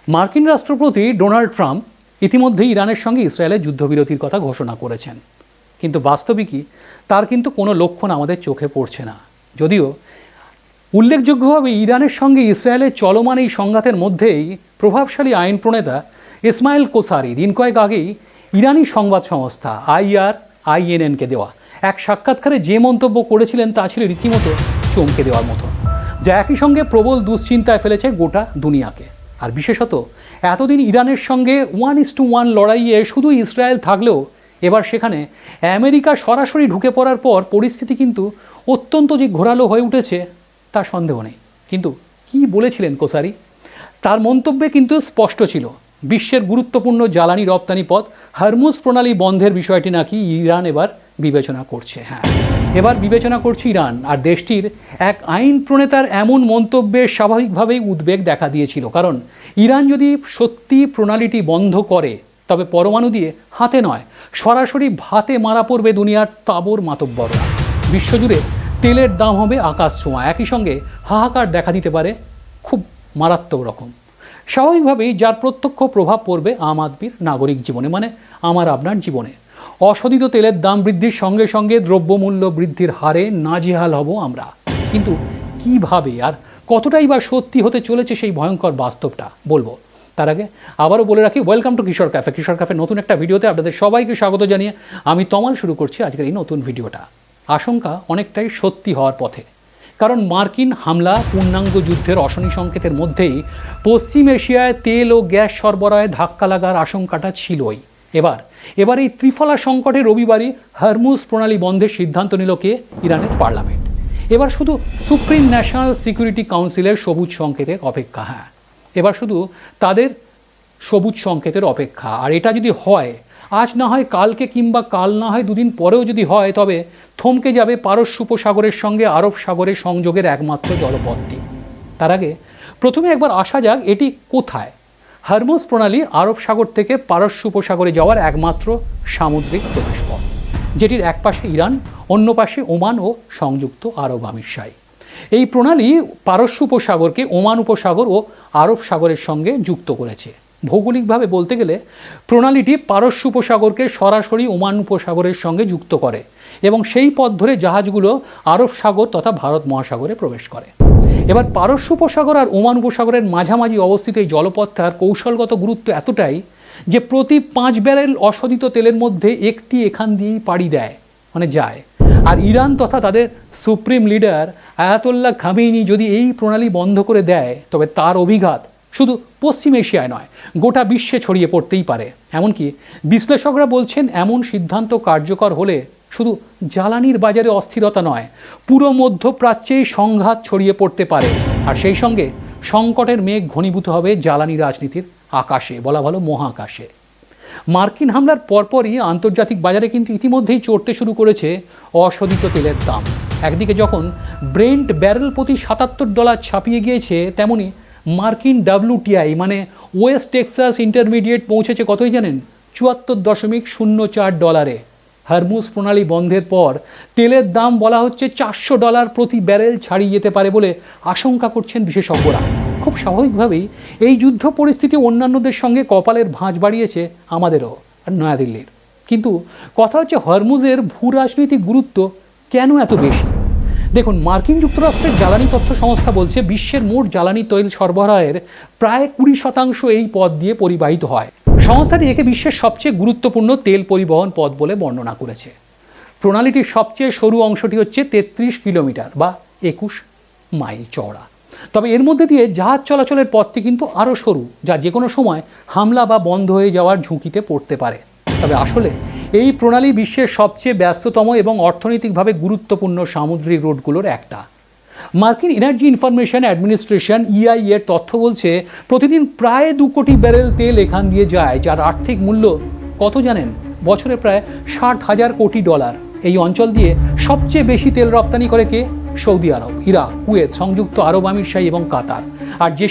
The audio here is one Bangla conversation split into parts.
মার্কিন রাষ্ট্রপতি ডোনাল্ড ট্রাম্প ইতিমধ্যেই ইরানের সঙ্গে ইসরায়েলের যুদ্ধবিরতির কথা ঘোষণা করেছেন, কিন্তু বাস্তবিকই তার কিন্তু কোনো লক্ষণ আমাদের চোখে পড়ছে না। যদিও উল্লেখযোগ্যভাবে ইরানের সঙ্গে ইসরায়েলের চলমান এই সংঘাতের মধ্যেই প্রভাবশালী আইন প্রণেতা ইসমাইল কোসারি দিন কয়েক আগেই ইরানি সংবাদ সংস্থা IRINNকে দেওয়া এক সাক্ষাৎকারে যে মন্তব্য করেছিলেন তা ছিল রীতিমতো চমকে দেওয়ার মতো, যা একই সঙ্গে প্রবল দুশ্চিন্তায় ফেলেছে গোটা দুনিয়াকে। আর বিশেষত এতদিন ইরানের সঙ্গে 1:1 লড়াইয়ে শুধু ইসরায়েল থাকলেও এবার সেখানে আমেরিকা সরাসরি ঢুকে পড়ার পর পরিস্থিতি কিন্তু অত্যন্ত যে ঘোরালো হয়ে উঠেছে তা সন্দেহ নেই। কিন্তু কি বলেছিলেন কোসারি? তার মন্তব্যে কিন্তু স্পষ্ট ছিল, বিশ্বের গুরুত্বপূর্ণ জ্বালানি রপ্তানি পথ হরমুজ প্রণালী বন্ধের বিষয়টি নাকি ইরান এবার বিবেচনা করছে। হ্যাঁ, এবার বিবেচনা করছে ইরান। আর দেশটির এক আইন প্রণেতার এমন মন্তব্যে স্বাভাবিকভাবেই উদ্বেগ দেখা দিয়েছিল, কারণ ইরান যদি সত্যি প্রণালীটি বন্ধ করে তবে পরমাণু দিয়ে হাতে নয়, সরাসরি ভাতে মারা পড়বে দুনিয়ার তাবর মাতব্বররা। বিশ্বজুড়ে তেলের দাম হবে আকাশ ছোঁয়া, একই সঙ্গে হাহাকার দেখা দিতে পারে খুব মারাত্মক রকম। স্বাভাবিকভাবেই যার প্রত্যক্ষ প্রভাব পড়বে আম আদমির নাগরিক জীবনে, মানে আমার আপনার জীবনে। অশোধিত তেলের দাম বৃদ্ধির সঙ্গে সঙ্গে দ্রব্যমূল্য বৃদ্ধির হারে নাজেহাল হব আমরা। কিন্তু কিভাবে আর কতটাই বা সত্যি হতে চলেছে সেই ভয়ঙ্কর বাস্তবটা বলবো। তার আগে আবারও বলে রাখি, welcome to Kishore cafe. Kishore cafe নতুন একটা ভিডিওতে আপনাদের সবাইকে স্বাগত জানিয়ে আমি তমাল শুরু করছি আজকের এই নতুন ভিডিওটা। আশঙ্কা অনেকটাই সত্যি হওয়ার পথে, কারণ মার্কিন হামলা পূর্ণাঙ্গ যুদ্ধের অশনি সংকেতের মধ্যেই পশ্চিম এশিয়ায় তেল ও গ্যাস সরবরাহে ধাক্কা লাগার আশঙ্কাটা ছিলই। এবার এই ত্রিফলা সংকটে রবিবারই হরমুজ প্রণালী বন্ধের সিদ্ধান্ত নিল কে? ইরানের পার্লামেন্ট। এবার শুধু সুপ্রিম ন্যাশনাল সিকিউরিটি কাউন্সিলের সবুজ সংকেতের অপেক্ষা। হ্যাঁ, এবার শুধু তাদের সবুজ সংকেতের অপেক্ষা। আর এটা যদি হয়, আজ না হয় কালকে, কিংবা কাল না হয় দুদিন পরেও যদি হয়, তবে থমকে যাবে পারস্য উপসাগরের সঙ্গে আরব সাগরের সংযোগের একমাত্র জলপথটি। তার আগে প্রথমে একবার আসা যাক এটি কোথায়। হরমুজ প্রণালী আরব সাগর থেকে পারস্য উপসাগরে যাওয়ার একমাত্র সামুদ্রিক প্রবেশপথ, যেটির এক পাশে ইরান, অন্য পাশে ওমান ও সংযুক্ত আরব আমিরশাহী। এই প্রণালী পারস্য উপসাগরকে ওমান উপসাগর ও আরব সাগরের সঙ্গে যুক্ত করেছে। ভৌগোলিকভাবে বলতে গেলে প্রণালীটি পারস্য উপসাগরকে সরাসরি ওমান উপসাগরের সঙ্গে যুক্ত করে এবং সেই পথ ধরে জাহাজগুলো আরব সাগর তথা ভারত মহাসাগরে প্রবেশ করে। এবার পারস্য উপসাগর আর ওমান উপসাগরের মাঝামাঝি অবস্থিত এই জলপথটার কৌশলগত গুরুত্ব এতটাই যে প্রতি 5 ব্যারেল অশোধিত তেলের মধ্যে একটি এখান দিয়েই পাড়ি দেয়, মানে যায়। আর ইরান তথা তাদের সুপ্রিম লিডার আয়াতুল্লাহ খামেনি যদি এই প্রণালী বন্ধ করে দেয়, তবে তার অভিঘাত শুধু পশ্চিম এশিয়ায় নয়, গোটা বিশ্বে ছড়িয়ে পড়তেই পারে। এমনকি বিশ্লেষকরা বলছেন, এমন সিদ্ধান্ত কার্যকর হলে শুধু জ্বালানির বাজারে অস্থিরতা নয়, পুরো মধ্যপ্রাচ্যেই সংঘাত ছড়িয়ে পড়তে পারে। আর সেই সঙ্গে সংকটের মেঘ ঘনীভূত হবে জ্বালানি রাজনীতির আকাশে, বলা ভালো মহাকাশে। মার্কিন হামলার পরপরই আন্তর্জাতিক বাজারে কিন্তু ইতিমধ্যেই চড়তে শুরু করেছে অশোধিত তেলের দাম। একদিকে যখন ব্রেন্ট ব্যারেল প্রতি $77 ছাপিয়ে গিয়েছে, তেমনি মার্কিন WTI মানে ওয়েস্ট টেক্সাস ইন্টারমিডিয়েট পৌঁছেছে কতই জানেন? $74.04। হরমুজ প্রণালী বন্ধের পর তেলের দাম বলা হচ্ছে $400 প্রতি ব্যারেল ছাড়িয়ে যেতে পারে বলে আশঙ্কা করছেন বিশেষজ্ঞরা। খুব স্বাভাবিকভাবেই এই যুদ্ধ পরিস্থিতি অন্যান্যদের সঙ্গে কপালের ভাঁজ বাড়িয়েছে আমাদেরও আর নয়াদিল্লির। কিন্তু কথা হচ্ছে, হরমুজের ভূ রাজনৈতিক গুরুত্ব কেন এত বেশি? দেখুন, মার্কিন যুক্তরাষ্ট্রের জ্বালানি তথ্য সংস্থা বলছে বিশ্বের মোট জ্বালানি তৈল সরবরাহের প্রায় 20% এই পথ দিয়ে পরিবাহিত হয়। সংস্থাটি একে বিশ্বের সবচেয়ে গুরুত্বপূর্ণ তেল পরিবহন পথ বলে বর্ণনা করেছে। প্রণালীটির সবচেয়ে সরু অংশটি হচ্ছে 33 কিলোমিটার বা 21 মাইল চওড়া। তবে এর মধ্যে দিয়ে জাহাজ চলাচলের পথটি কিন্তু আরও সরু, যা যে কোনো সময় হামলা বা বন্ধ হয়ে যাওয়ার ঝুঁকিতে পড়তে পারে। তবে আসলে এই প্রণালী বিশ্বের সবচেয়ে ব্যস্ততম এবং অর্থনৈতিকভাবে গুরুত্বপূর্ণ সামুদ্রিক রুটগুলোর একটা। মার্কিন এনার্জি ইনফরমেশন অ্যাডমিনিস্ট্রেশন EIA এর তথ্য বলছে প্রতিদিন প্রায় 2 কোটি ব্যারেল তেল এখান দিয়ে যায়, যার আর্থিক মূল্য কত জানেন? বছরে প্রায় $60,000 কোটি। এই অঞ্চল দিয়ে সবচেয়ে বেশি তেল রপ্তানি করে কে? সৌদি আরব, ইরাক, কুয়েত, সংযুক্ত আরব আমিরশাহী এবং কাতার। আর যে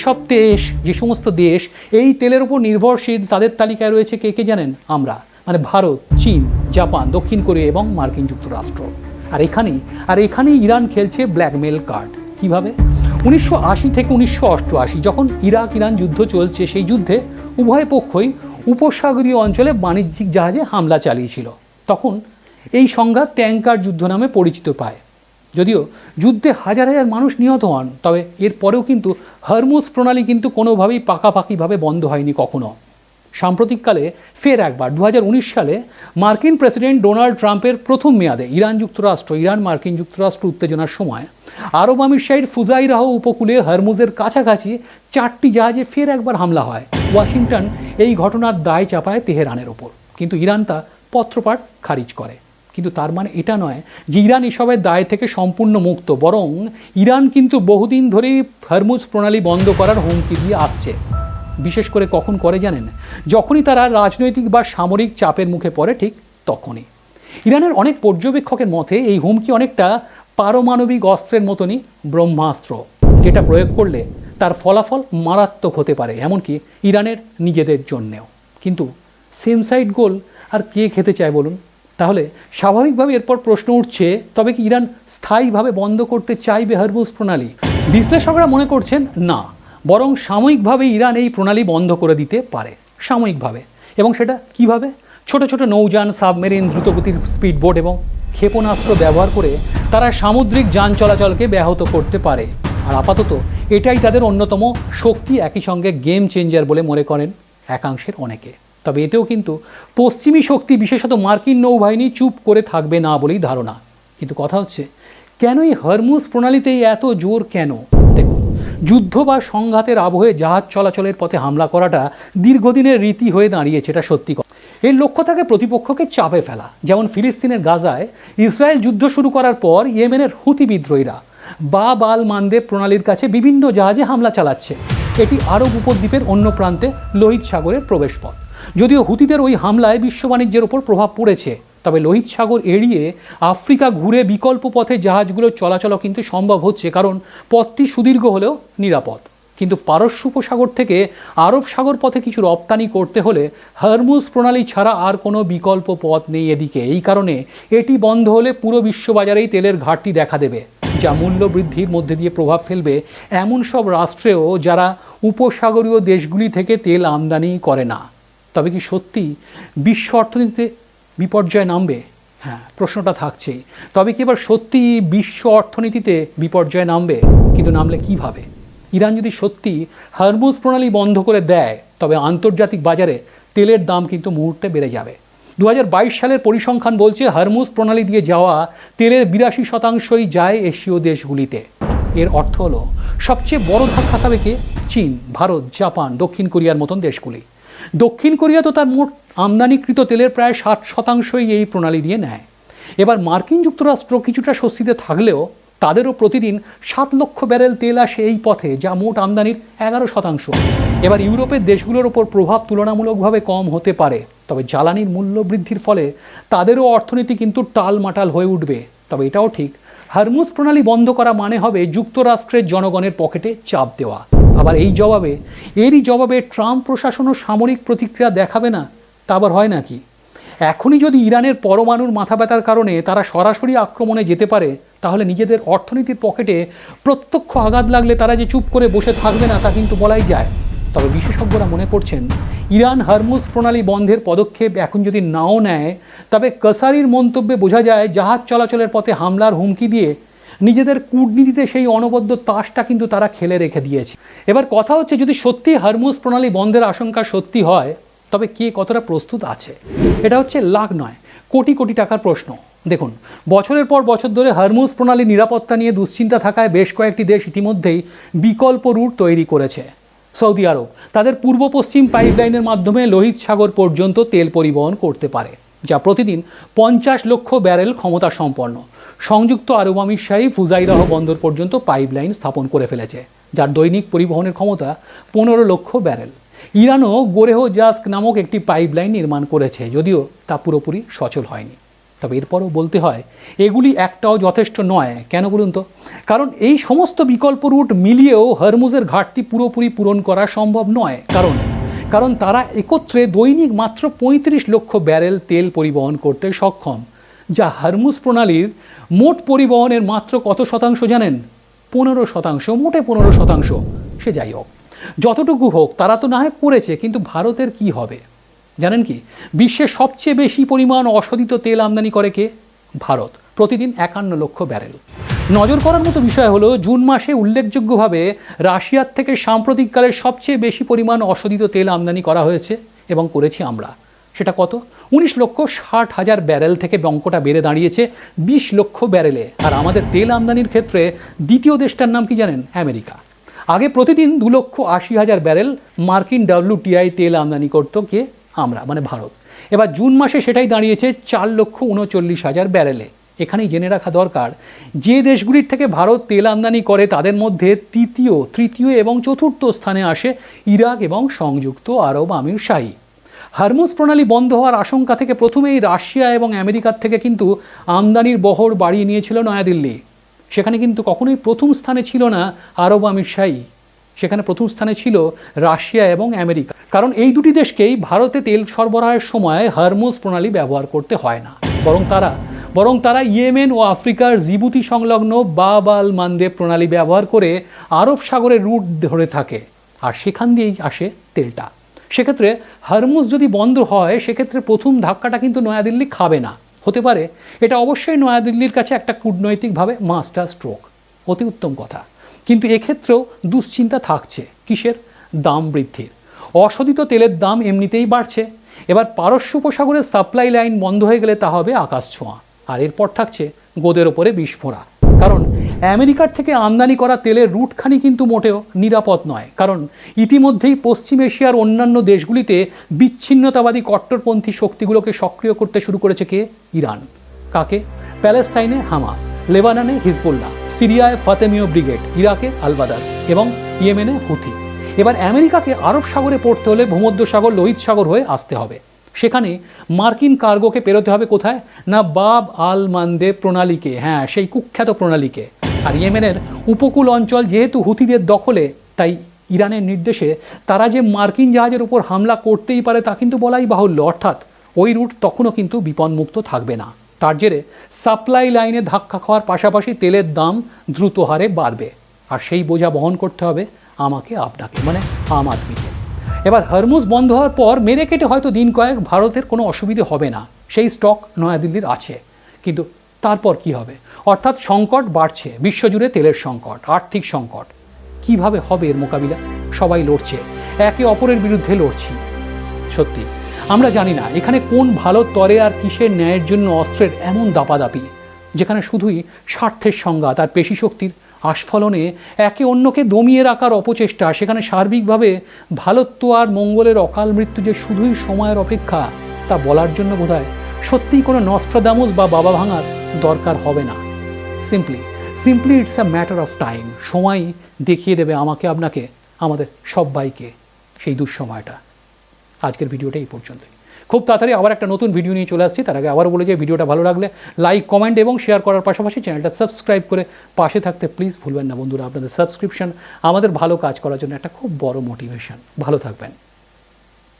সমস্ত দেশ এই তেলের উপর নির্ভরশীল, তাদের তালিকায় রয়েছে কে কে জানেন? আমরা, মানে ভারত, চীন, জাপান, দক্ষিণ কোরিয়া এবং মার্কিন যুক্তরাষ্ট্র। আর এখানেই ইরান খেলছে ব্ল্যাকমেল কার্ড। কিভাবে? 1980 থেকে 1988 যখন ইরাক ইরান যুদ্ধ চলছে, সেই যুদ্ধে উভয় পক্ষই উপসাগরীয় অঞ্চলে বাণিজ্যিক জাহাজে হামলা চালিয়েছিল। তখন এই সংঘাত ট্যাঙ্কার যুদ্ধ নামে পরিচিত পায়। যদিও যুদ্ধে হাজার হাজার মানুষ নিহত হন, তবে এরপরেও কিন্তু হরমুজ প্রণালী কিন্তু কোনোভাবেই পাকাপাকিভাবে বন্ধ হয়নি কখনো। সাম্প্রতিককালে ফের একবার 2019 সালে মার্কিন প্রেসিডেন্ট ডোনাল্ড ট্রাম্পের প্রথম মেয়াদে ইরান মার্কিন যুক্তরাষ্ট্র উত্তেজনার সময় আরব আমির শাহির ফুজাইরাহ উপকূলে হরমুজের কাছাকাছি 4টি জাহাজে ফের একবার হামলা হয়। ওয়াশিংটন এই ঘটনার দায় চাপায় তেহরানের ওপর, কিন্তু ইরান তা পত্রপাঠ খারিজ করে। কিন্তু তার মানে এটা নয় যে ইরান এসবের দায় থেকে সম্পূর্ণ মুক্ত, বরং ইরান কিন্তু বহুদিন ধরেই হরমুজ প্রণালী বন্ধ করার হুমকি দিয়ে আসছে। বিশেষ করে কখন করে জানেন? যখনই তারা রাজনৈতিক বা সামরিক চাপের মুখে পড়ে, ঠিক তখনই। ইরানের অনেক পর্যবেক্ষকের মতে এই হুমকি অনেকটা পারমাণবিক অস্ত্রের মতনই ব্রহ্মাস্ত্র, যেটা প্রয়োগ করলে তার ফলাফল মারাত্মক হতে পারে, এমনকি ইরানের নিজেদের জন্যেও। কিন্তু সেম সাইড গোল আর কে খেতে চায় বলুন? তাহলে স্বাভাবিকভাবে এরপর প্রশ্ন উঠছে, তবে কি ইরান স্থায়ীভাবে বন্ধ করতে চাইবে হরমুজ প্রণালী? বিশ্লেষকরা মনে করছেন না, বরং সাময়িকভাবে ইরান এই প্রণালী বন্ধ করে দিতে পারে, সাময়িকভাবে। এবং সেটা কিভাবে? ছোট ছোট নৌযান, সাবমেরিন, দ্রুতগতির স্পিডবোট এবং ক্ষেপণাস্ত্র ব্যবহার করে তারা সামুদ্রিক যান চলাচলকে ব্যাহত করতে পারে। আর আপাতত এটাই তাদের অন্যতম শক্তি, একই সঙ্গে গেম চেঞ্জার বলে মনে করেন একাংশের অনেকে। তবে এতেও কিন্তু পশ্চিমী শক্তি, বিশেষত মার্কিন নৌবাহিনী চুপ করে থাকবে না বলেই ধারণা। কিন্তু কথা হচ্ছে, কেন এই হরমুজ প্রণালীতেই এত জোর কেন? দেখুন, যুদ্ধ বা সংঘাতের আবহে জাহাজ চলাচলের পথে হামলা করাটা দীর্ঘদিনের রীতি হয়ে দাঁড়িয়েছে, এটা সত্যি কথা। এর লক্ষ্য থাকে প্রতিপক্ষকে চাপে ফেলা। যেমন ফিলিস্তিনের গাজায় ইসরায়েল যুদ্ধ শুরু করার পর ইয়েমেনের হুতি বিদ্রোহীরা বাব আল মানদেব প্রণালীর কাছে বিভিন্ন জাহাজে হামলা চালাচ্ছে। এটি আরব উপদ্বীপের অন্য প্রান্তে লোহিত সাগরের প্রবেশপথ। যদিও হুতিদের ওই হামলায় বিশ্ব বাণিজ্যের ওপর প্রভাব পড়েছে, তবে লোহিত সাগর এড়িয়ে আফ্রিকা ঘুরে বিকল্প পথে জাহাজগুলো চলাচলও কিন্তু সম্ভব হচ্ছে, কারণ পথটি সুদীর্ঘ হলেও নিরাপদ। কিন্তু পারস্য উপসাগর থেকে আরব সাগর পথে কিছু রপ্তানি করতে হলে হরমুজ প্রণালী ছাড়া আর কোনো বিকল্প পথ নেই এদিকে। এই কারণে এটি বন্ধ হলে পুরো বিশ্ববাজারেই তেলের ঘাটতি দেখা দেবে, যা মূল্য বৃদ্ধির মধ্যে দিয়ে প্রভাব ফেলবে এমন সব রাষ্ট্রেও যারা উপসাগরীয় দেশগুলি থেকে তেল আমদানি করে না। তবে কি সত্যি বিশ্ব অর্থনীতিতে বিপর্যয় নামবে? হ্যাঁ, প্রশ্নটা থাকছেই। তবে কি এবার সত্যি বিশ্ব অর্থনীতিতে বিপর্যয় নামবে? কিন্তু নামলে কিভাবে? ইরান যদি সত্যি হরমুজ প্রণালী বন্ধ করে দেয়, তবে আন্তর্জাতিক বাজারে তেলের দাম কিন্তু মুহূর্তে বেড়ে যাবে। 2022 সালের পরিসংখ্যান বলছে হরমুজ প্রণালী দিয়ে যাওয়া তেলের 82% যায় এশীয় দেশগুলিতে। এর অর্থ হলো সবচেয়ে বড় ধাক্কা খাবে কে? চীন, ভারত, জাপান, দক্ষিণ কোরিয়ার মতন দেশগুলি। দক্ষিণ কোরিয়া তো তার মোট আমদানিকৃত তেলের প্রায় 60% এই প্রণালী দিয়ে নেয়। এবার মার্কিন যুক্তরাষ্ট্র কিছুটা স্বস্তিতে থাকলেও তাদেরও প্রতিদিন 7 লক্ষ ব্যারেল তেল আসে এই পথে, যা মোট আমদানির 11%। এবার ইউরোপের দেশগুলোর ওপর প্রভাব তুলনামূলকভাবে কম হতে পারে, তবে জ্বালানির মূল্য বৃদ্ধির ফলে তাদেরও অর্থনীতি কিন্তু টালমাটাল হয়ে উঠবে। তবে এটাও ঠিক, হরমুজ প্রণালী বন্ধ করা মানে হবে যুক্তরাষ্ট্রের জনগণের পকেটে চাপ দেওয়া। আবার এরই জবাবে ট্রাম্প প্রশাসনও সামরিক প্রতিক্রিয়া দেখাবে না, তা আবার হয় নাকি? এখনই যদি ইরানের পরমাণুর মাথা ব্যথার কারণে তারা সরাসরি আক্রমণে যেতে পারে, তাহলে নিজেদের অর্থনীতির পকেটে প্রত্যক্ষ আঘাত লাগলে তারা যে চুপ করে বসে থাকবে না, তা কিন্তু বলাই যায়। তবে বিশেষজ্ঞরা মনে করছেন, ইরান হরমুজ প্রণালী বন্ধের পদক্ষেপ এখন যদি নাও নেয়, তবে কাসারির মন্তব্যে বোঝা যায় জাহাজ চলাচলের পথে হামলার হুমকি দিয়ে নিজেদের কূটনীতিতে সেই অনবদ্য তাসটা কিন্তু তারা খেলে রেখে দিয়েছে। এবার কথা হচ্ছে, যদি সত্যি হরমুজ প্রণালী বন্ধের আশঙ্কা সত্যি হয়, তবে কে কতটা প্রস্তুত আছে? এটা হচ্ছে লাখ নয় কোটি কোটি টাকার প্রশ্ন। দেখুন, বছরের পর বছর ধরে হরমুজ প্রণালী নিরাপত্তা নিয়ে দুশ্চিন্তা থাকায় বেশ কয়েকটি দেশ ইতিমধ্যেই বিকল্প রুট তৈরি করেছে। সৌদি আরব তাদের পূর্ব পশ্চিম পাইপলাইনের মাধ্যমে লোহিত সাগর পর্যন্ত তেল পরিবহন করতে পারে, যা প্রতিদিন 50 লক্ষ ব্যারেল ক্ষমতা সম্পন্ন। সংযুক্ত আরব আমিরশাহী ফুজাইরাহ বন্দর পর্যন্ত পাইপলাইন স্থাপন করে ফেলেছে, যার দৈনিক পরিবহনের ক্ষমতা 15 লক্ষ ব্যারেল। ইরানও গোরেহ জাস্ক নামক একটি পাইপলাইন নির্মাণ করেছে, যদিও তা পুরোপুরি সচল হয়নি। তবে এরপরও বলতে হয়, এগুলি একটাও যথেষ্ট নয়। কেন বলুন তো? কারণ এই সমস্ত বিকল্প রুট মিলিয়েও হরমুজের ঘাটতি পুরোপুরি পূরণ করা সম্ভব নয়। কারণ তারা একত্রে দৈনিক মাত্র 35 লক্ষ ব্যারেল তেল পরিবহন করতে সক্ষম, যা হরমুজ প্রণালীর মোট পরিবহনের মাত্র কত শতাংশ জানেন? 15%, মোটে 15%, সে যাই হোক, যতটুকু হোক তারা তো না হয় করেছে, কিন্তু ভারতের কি হবে জানেন কি? বিশ্বের সবচেয়ে বেশি পরিমাণ অশোধিত তেল আমদানি করে কে? ভারত, প্রতিদিন 51 লক্ষ ব্যারেল। নজর করার মতো বিষয় হলো জুন মাসে উল্লেখযোগ্যভাবে রাশিয়ার থেকে সাম্প্রতিককালের সবচেয়ে বেশি পরিমাণ অশোধিত তেল আমদানি করা হয়েছে এবং করেছি আমরা। সেটা কত? 19,60,000 ব্যারেল থেকে অঙ্কটা বেড়ে দাঁড়িয়েছে 20 লক্ষ ব্যারেলে। আর আমাদের তেল আমদানির ক্ষেত্রে দ্বিতীয় দেশটার নাম কি জানেন? আমেরিকা। আগে প্রতিদিন 2,80,000 ব্যারেল মার্কিন WTI তেল আমদানি করতো কে? আমরা, মানে ভারত। এবার জুন মাসে সেটাই দাঁড়িয়েছে 4,39,000 ব্যারেলে। এখানেই জেনে রাখা দরকার, যে দেশগুলির থেকে ভারত তেল আমদানি করে তাদের মধ্যে তৃতীয় এবং চতুর্থ স্থানে আসে ইরাক এবং সংযুক্ত আরব আমিরশাহী। হরমুজ প্রণালী বন্ধ হওয়ার আশঙ্কা থেকে প্রথমেই রাশিয়া এবং আমেরিকার থেকে কিন্তু আমদানির বহর বাড়িয়ে নিয়েছিল নয়াদিল্লি। সেখানে কিন্তু কখনোই প্রথম স্থানে ছিল না আরব আমিরশাহী, সেখানে প্রথম স্থানে ছিল রাশিয়া এবং আমেরিকা। কারণ এই দুটি দেশকেই ভারতে তেল সরবরাহের সময় হরমুজ প্রণালী ব্যবহার করতে হয় না, বরং তারা ইয়েমেন ও আফ্রিকার জিবুতি সংলগ্ন বাব আল মানদেব প্রণালী ব্যবহার করে আরব সাগরের রুট ধরে থাকে, আর সেখান দিয়েই আসে তেলটা। সেক্ষেত্রে হরমুজ যদি বন্ধ হয়, সেক্ষেত্রে প্রথম ধাক্কাটা কিন্তু নয়াদিল্লি খাবে না। হতে পারে এটা অবশ্যই নয়াদিল্লির কাছে একটা কূটনৈতিকভাবে মাস্টার স্ট্রোক, অতি উত্তম কথা, কিন্তু এক্ষেত্রেও দুশ্চিন্তা থাকছে। কিসের? দাম বৃদ্ধির। অশোধিত তেলের দাম এমনিতেই বাড়ছে, এবার পারস্য উপসাগরের সাপ্লাই লাইন বন্ধ হয়ে গেলে তা হবে আকাশ ছোঁয়া। আর এরপর থাকছে গোদের ওপরে বিস্ফোরা, কারণ আমেরিকার থেকে আমদানি করা তেলের রুটখানি কিন্তু মোটেও নিরাপদ নয়। কারণ ইতিমধ্যেই পশ্চিম এশিয়ার অন্যান্য দেশগুলিতে বিচ্ছিন্নতাবাদী কট্টরপন্থী শক্তিগুলোকে সক্রিয় করতে শুরু করেছে কে? ইরান। কাকে? প্যালেস্তাইনে হামাস, লেবাননে হিজবুল্লাহ, সিরিয়ায় ফাতেমীয় ব্রিগেড, ইরাকে আল-বাদার এবং ইয়েমেনে হুথি। এবার আমেরিকাকে আরব সাগরে পড়তে হলে ভূমধ্যসাগর, লোহিত সাগর হয়ে আসতে হবে। সেখানে মার্কিন কার্গোকে পেরোতে হবে কোথায়? না বাব আল মানদেব প্রণালীকে, হ্যাঁ সেই কুখ্যাত প্রণালীকে। আর ইয়েমেনের উপকূল অঞ্চল যেহেতু হুথিদের দখলে, তাই ইরানের নির্দেশে তারা যে মার্কিন জাহাজের উপর হামলা করতেই পারে তা কিন্তু বলাই বাহুল্য। অর্থাৎ ওই রুট তখনও কিন্তু বিপদমুক্ত থাকবে না। তার জেরে সাপ্লাই লাইনে ধাক্কা খাওয়ার পাশাপাশি তেলের দাম দ্রুত হারে বাড়বে, আর সেই বোঝা বহন করতে হবে আমাকে, আপনাকে, মানে আম আদমিকে। এবার হরমুজ বন্ধ হওয়ার পর মেরে কেটে হয়তো দিন কয়েক ভারতের কোনো অসুবিধে হবে না, সেই স্টক নয়াদিল্লির আছে। কিন্তু তারপর কি হবে? অর্থাৎ সংকট বাড়ছে, বিশ্বজুড়ে তেলের সংকট, আর্থিক সংকট। কিভাবে হবে এর মোকাবিলা? সবাই লড়ছে, একে অপরের বিরুদ্ধে লড়ছি। সত্যি আমরা জানি না এখানে কোন ভালো তরে আর কিসের ন্যায়ের জন্য অস্ত্রের এমন দাপাদাপি, যেখানে শুধুই স্বার্থের সংঘাত আর পেশি শক্তির আস্ফলনে একে অন্যকে দমিয়ে রাখার অপচেষ্টা। সেখানে সার্বিকভাবে ভালোত্ব আর মঙ্গলের অকাল মৃত্যু যে শুধুই সময়ের অপেক্ষা, তা বলার জন্য বোধহয় সত্যিই কোনো নস্ট্রাদামুস বা বাবা ভাঙার দরকার হবে না। Simply it's a matter of time. সময় দেখিয়ে দেবে আমাকে, আপনাকে, আমাদের সবাইকে সেই দুঃসময়টা। আজকের ভিডিওটা এই পর্যন্তই। খুব তাড়াতাড়ি আবার একটা নতুন ভিডিও নিয়ে চলে আসছি। তার আগে আবার বলে যে ভিডিওটা ভালো লাগলে লাইক, কমেন্ট এবং শেয়ার করার পাশাপাশি চ্যানেলটা সাবস্ক্রাইব করে পাশে থাকতে প্লিজ ভুলবেন না বন্ধুরা। আপনাদের সাবস্ক্রিপশন আমাদের ভালো কাজ করার জন্য একটা খুব বড় মোটিভেশন। ভালো থাকবেন।